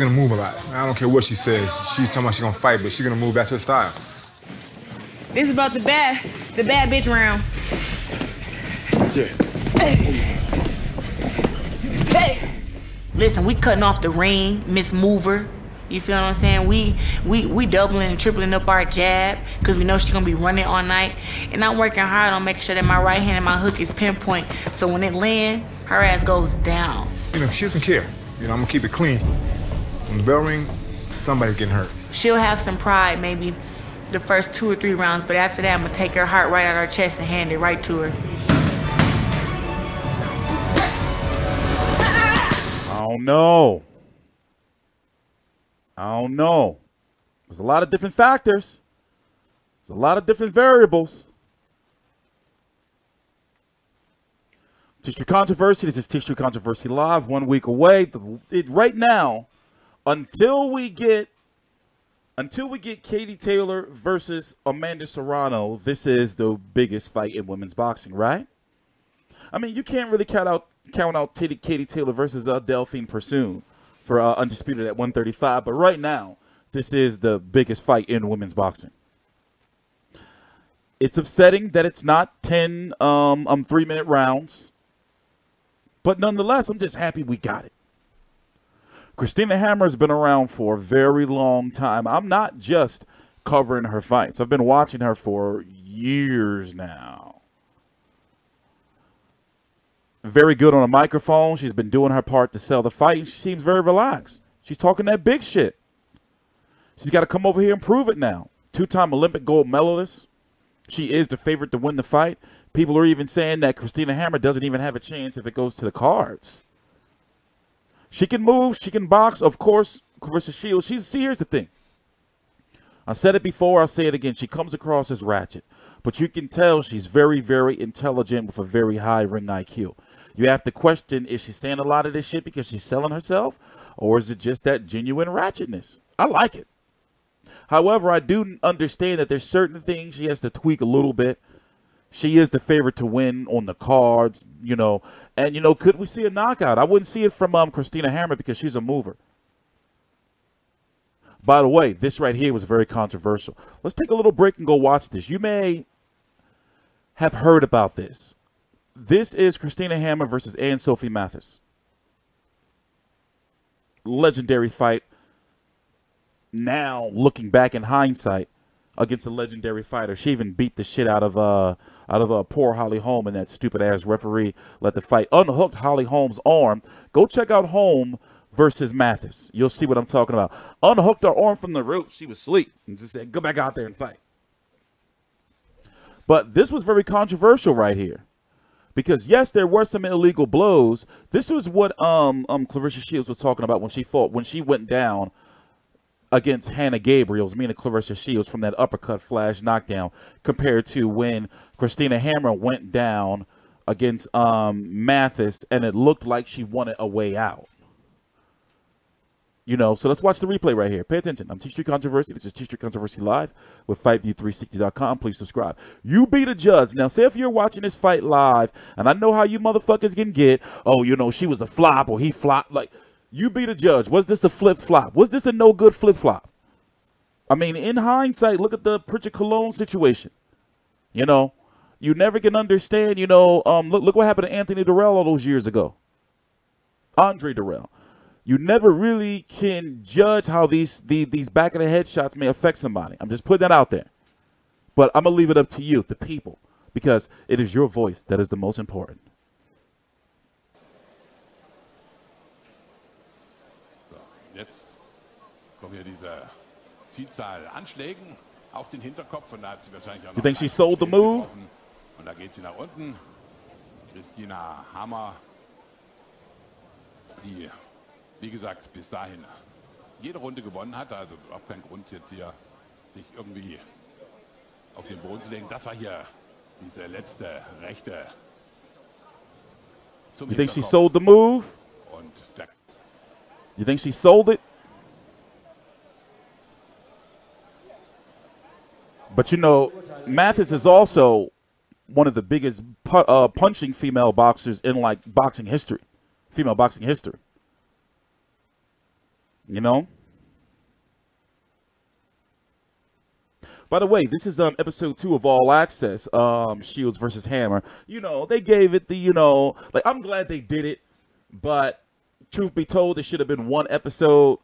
gonna move a lot. I don't care what she says. She's talking about she's gonna fight, but she's gonna move back to her style. This is about the bad bitch round. Yeah. Hey. Listen, we cutting off the ring, Miss Mover. You feel what I'm saying? We doubling and tripling up our jab because we know she's gonna be running all night. And I'm working hard on making sure that my right hand and my hook is pinpoint. So when it lands, her ass goes down. You know, she doesn't care. You know, I'm gonna keep it clean. On the bell ring, somebody's getting hurt. She'll have some pride maybe the first 2 or 3 rounds, but after that, I'm gonna take her heart right out of her chest and hand it right to her. I don't know. I don't know. There's a lot of different factors. There's a lot of different variables. TstreeT Controversy. This is TstreeT Controversy Live. 1 week away. Right now, until we get Katie Taylor versus Amanda Serrano, this is the biggest fight in women's boxing, right? I mean, you can't really count out Katie Taylor versus Delphine Persoon for undisputed at 135, but right now, this is the biggest fight in women's boxing. It's upsetting that it's not 10 3-minute rounds, but nonetheless, I'm just happy we got it. Christina Hammer's been around for a very long time. I'm not just covering her fights. I've been watching her for years now. Very good on a microphone. She's been doing her part to sell the fight, and she seems very relaxed. She's talking that big shit. She's got to come over here and prove it now. 2-time Olympic gold medalist. She is the favorite to win the fight. People are even saying that Christina Hammer doesn't even have a chance if it goes to the cards. She can move. She can box. Of course, Claressa Shields. See, here's the thing. I said it before. I'll say it again. She comes across as ratchet. But you can tell she's very, very intelligent with a very high ring IQ. You have to question, is she saying a lot of this shit because she's selling herself? Or is it just that genuine ratchetness? I like it. However, I do understand that there's certain things she has to tweak a little bit. She is the favorite to win on the cards, you know. And, you know, could we see a knockout? I wouldn't see it from Christina Hammer because she's a mover. By the way, this right here was very controversial. Let's take a little break and go watch this. You may have heard about this. This is Christina Hammer versus Anne-Sophie Mathis. Legendary fight. Now, looking back in hindsight, against a legendary fighter. She even beat the shit out of poor Holly Holm, and that stupid-ass referee let the fight unhooked Holly Holm's arm. Go check out Holm versus Mathis. You'll see what I'm talking about. Unhooked her arm from the ropes. She was asleep and just said, go back out there and fight. But this was very controversial right here. Because, yes, there were some illegal blows. This was what Claressa Shields was talking about when she fought, when she went down against Hannah Gabriels, meaning Claressa Shields, from that uppercut flash knockdown, compared to when Christina Hammer went down against Mathis, and it looked like she wanted a way out. You know, so let's watch the replay right here. Pay attention. I'm TstreeT Controversy. This is TstreeT Controversy Live with FightView360.com. Please subscribe. You be the judge. Now, say if you're watching this fight live, and I know how you motherfuckers can get, oh, you know, she was a flop or he flopped. Like, you be the judge. Was this a flip-flop? Was this a no-good flip-flop? I mean, in hindsight, look at the Pritchard Cologne situation. You know, you never can understand, you know, look what happened to Anthony Durrell all those years ago. Andre Durrell. You never really can judge how these back-of-the-head shots may affect somebody. I'm just putting that out there. But I'm going to leave it up to you, the people, because it is your voice that is the most important. So, jetzt kommen hier diese Vielzahl Anschlägen auf den Hinterkopf, und da hat sie wahrscheinlich auch noch. You think she sold the move? Und da geht sie nach unten. Christina Hammer, die, wie gesagt, bis dahin jede Runde gewonnen hat, also auch kein Grund jetzt hier sich irgendwie auf den Boden zu legen. Das war hier diese letzte rechte zum You think she Hinterkopf. sold the move? Und der You think she sold it? But you know, Mathis is also one of the biggest punching female boxers in like boxing history, female boxing history. You know? By the way, this is episode 2 of All Access, Shields versus Hammer. You know, they gave it the, you know, like, I'm glad they did it, but truth be told, it should have been 1 episode,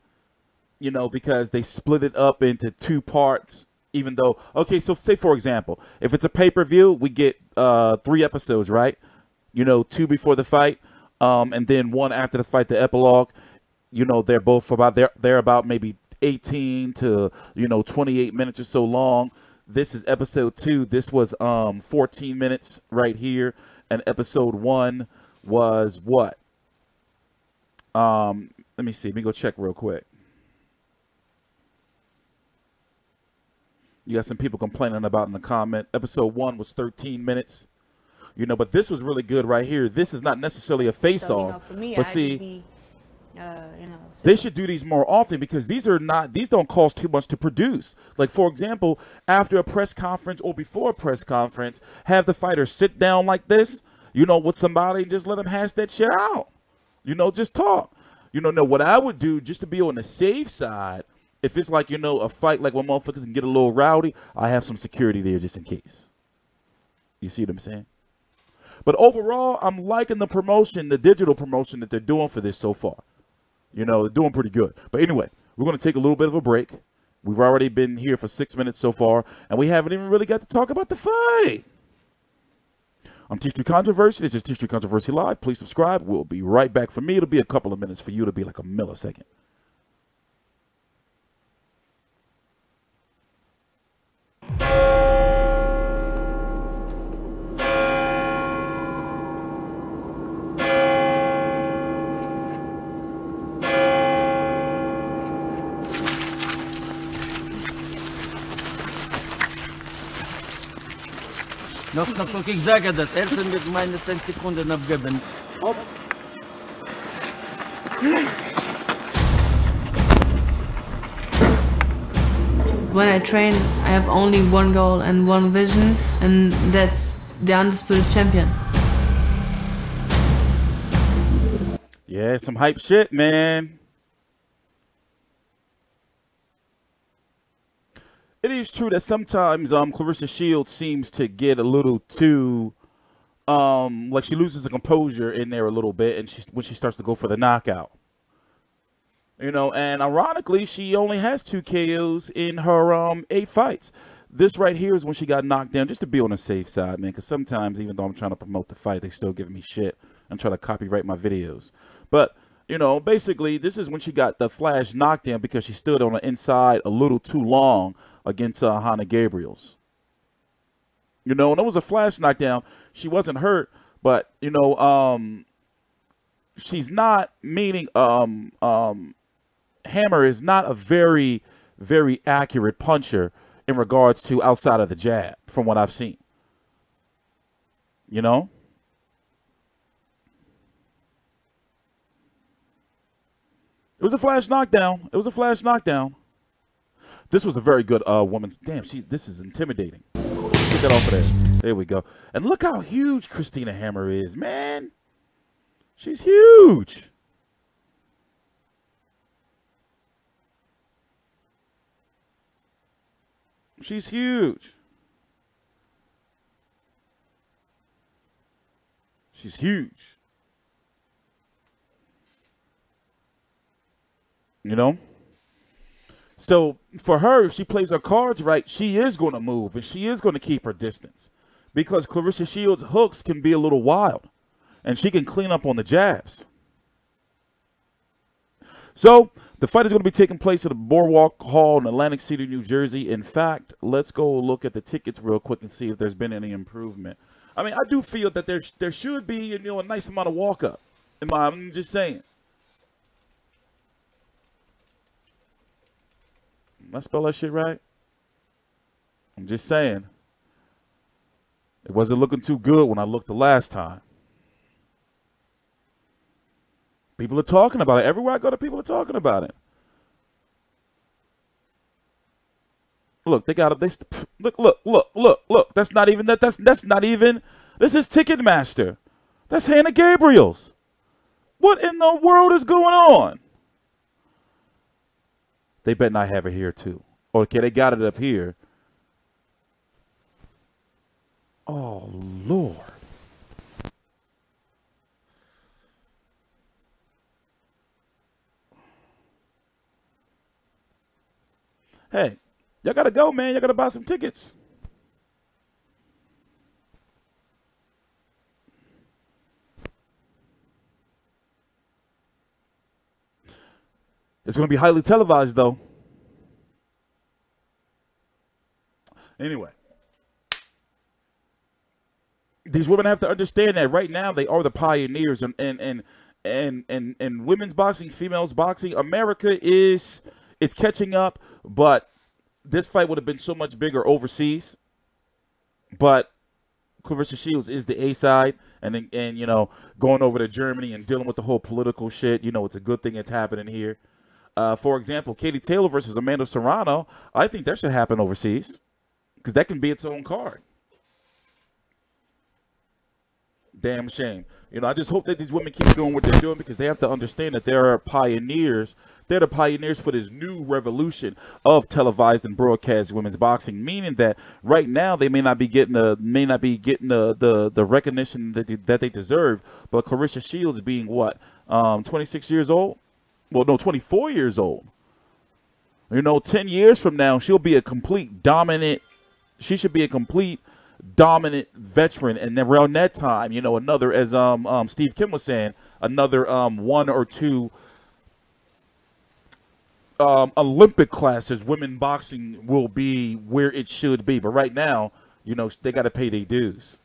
you know, because they split it up into 2 parts, even though, okay, so say, for example, if it's a pay-per-view, we get 3 episodes, right? You know, 2 before the fight, and then 1 after the fight, the epilogue. You know, they're both about, they're about maybe 18 to, you know, 28 minutes or so long. This is episode 2. This was 14 minutes right here, and episode 1 was what? Let me see. Let me go check real quick. You got some people complaining about in the comment. Episode 1 was 13 minutes. You know, but this was really good right here. This is not necessarily a face-off. You know, for me, but see, you know, they should do these more often because these don't cost too much to produce. Like, for example, after a press conference or before a press conference, have the fighter sit down like this, you know, with somebody and just let them hash that shit out. You know, just talk. You know, now what I would do just to be on the safe side, if it's like, you know, a fight like when motherfuckers can get a little rowdy, I have some security there just in case. You see what I'm saying? But overall, I'm liking the promotion, the digital promotion that they're doing for this so far. You know, they're doing pretty good. But anyway, we're going to take a little bit of a break. We've already been here for 6 minutes so far, and we haven't even really got to talk about the fight. I'm TstreeT Controversy. This is TstreeT Controversy Live. Please subscribe. We'll be right back. For me, it'll be a couple of minutes. For you, it'll be like a millisecond. Nog ik zeggen dat er zijn met mij 10 seconden abgeben. Op. When I train, I have only one goal and one vision, and that's the undisputed champion. Yeah, some hype shit, man. It is true that sometimes Claressa Shields seems to get a little too like she loses the composure in there a little bit, and when she starts to go for the knockout. You know, and ironically, she only has 2 KOs in her 8 fights. This right here is when she got knocked down, just to be on the safe side, man, because sometimes even though I'm trying to promote the fight, they still give me shit and try to copyright my videos. But you know, basically, this is when she got the flash knockdown because she stood on the inside a little too long against Hannah Gabriels. You know, and it was a flash knockdown. She wasn't hurt, but, you know, she's not, meaning Hammer is not a very, very accurate puncher in regards to outside of the jab, from what I've seen. You know? It was a flash knockdown. It was a flash knockdown. This was a very good woman. Damn, this is intimidating. Get that off of there. There we go. And look how huge Christina Hammer is, man. She's huge. She's huge. She's huge. You know? So for her, if she plays her cards right, she is going to move and she is going to keep her distance, because Claressa Shields' hooks can be a little wild and she can clean up on the jabs. So the fight is going to be taking place at the Boardwalk Hall in Atlantic City, New Jersey. In fact, let's go look at the tickets real quick and see if there's been any improvement. I mean, I do feel that there should be, you know, a nice amount of walk up. I'm just saying. Did I spell that shit right? I'm just saying. It wasn't looking too good when I looked the last time. People are talking about it. Everywhere I go to, people are talking about it. Look, they got it. Look. That's not even that. That's not even. This is Ticketmaster. That's Hannah Gabriels. What in the world is going on? they better not have it here too. Okay, they got it up here. Oh, Lord. Hey, y'all got to go, man. Y'all got to buy some tickets. It's going to be highly televised, though. Anyway. These women have to understand that right now they are the pioneers in women's boxing, females boxing. America is catching up, but this fight would have been so much bigger overseas. But Claressa Shields is the A side, and you know, going over to Germany and dealing with the whole political shit, you know, it's a good thing it's happening here. For example, Katie Taylor versus Amanda Serrano, I think that should happen overseas because that can be its own card. Damn shame. You know, I just hope that these women keep doing what they're doing because they have to understand that there are pioneers. They're the pioneers for this new revolution of televised and broadcast women's boxing, meaning that right now they may not be getting the recognition that they deserve. But Claressa Shields being what, 26 years old? Well, no, 24 years old. You know, 10 years from now, she'll be a complete dominant. She should be a complete dominant veteran, and then around that time, you know, another, as Steve Kim was saying, another 1 or 2 Olympic classes, women boxing will be where it should be. But right now, you know, they got to pay their dues.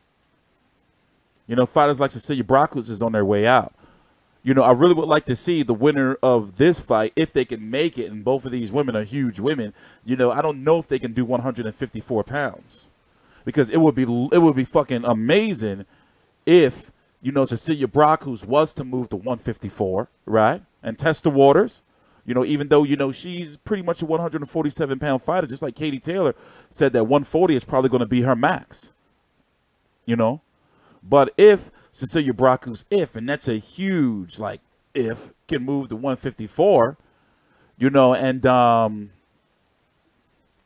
You know, fighters like Cecilia Brakus is on their way out. You know, I really would like to see the winner of this fight, if they can make it, and both of these women are huge women. You know, I don't know if they can do 154 pounds. Because it would be fucking amazing if, you know, Cecilia Brakus was to move to 154, right? And test the waters. You know, even though, you know, she's pretty much a 147-pound fighter, just like Katie Taylor said that 140 is probably going to be her max. You know? But if Cecilia Brakus, and that's a huge, like, if, can move to 154, you know, and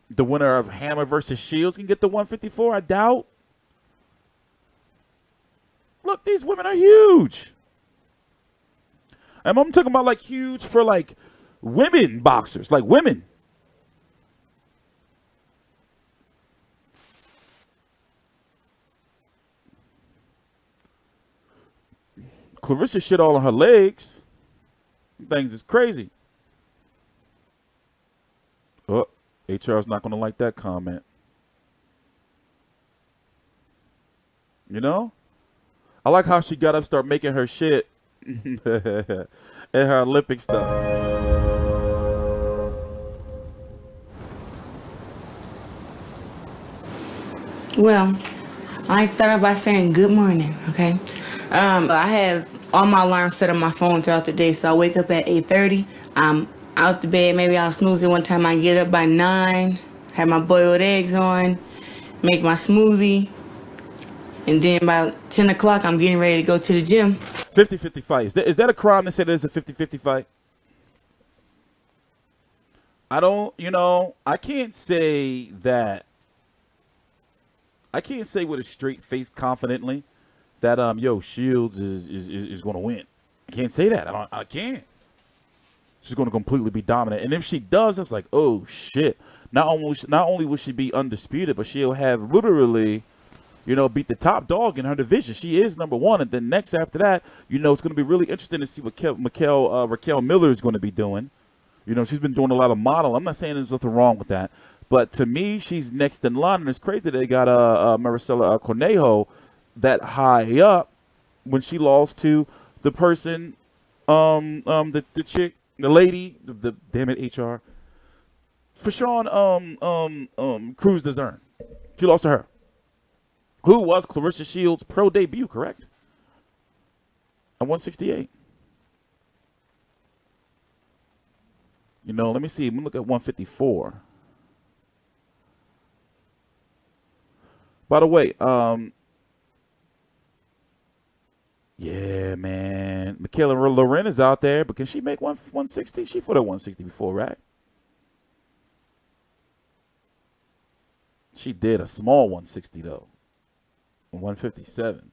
the winner of Hammer versus Shields can get the 154, I doubt. Look, these women are huge. And I'm talking about, like, huge for, like, women boxers, like women. Claressa shit all on her legs. Things is crazy. Oh. HR's not going to like that comment. You know? I like how she got up, start making her shit and her Olympic stuff. Well, I start off by saying good morning, okay? I have all my alarms set on my phone throughout the day, so I wake up at 8:30. I'm out the bed, maybe I'll snooze it one time. I get up by 9, have my boiled eggs on, make my smoothie, and then by 10 o'clock, I'm getting ready to go to the gym. 50-50 fight. Is that a crime to say there's a 50-50 fight? I don't, you know, I can't say that. I can't say with a straight face confidently that, yo, Shields is going to win. I can't say that. I can't. She's going to completely be dominant. And if she does, it's like, oh, shit. Not only will she be undisputed, but she'll have literally, you know, beat the top dog in her division. She is #1. And then next after that, you know, it's going to be really interesting to see what Raquel Miller is going to be doing. You know, she's been doing a lot of model. I'm not saying there's nothing wrong with that. But to me, she's next in line. And it's crazy that they got Maricela Cornejo that high up when she lost to the person, the chick, the lady, the damn it, HR, for Sean Cruz Dezern. She lost to her. Who was Claressa Shields' pro debut, correct? At 168. You know, let me see. Let me look at 154. By the way, yeah, man. Michaela Loren is out there, but can she make 160? She fought at 160 before, right? She did a small 160 though. 157.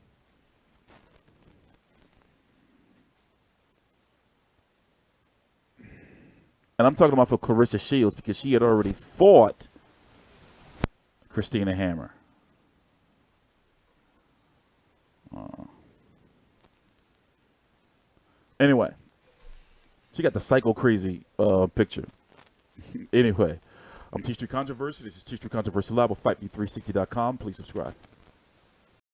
And I'm talking about for Claressa Shields because she had already fought Christina Hammer. Anyway, she got the psycho crazy picture. Anyway, I'm TstreeT Controversy. This is TstreeT Controversy Live. We'll FightB360.com. Please subscribe.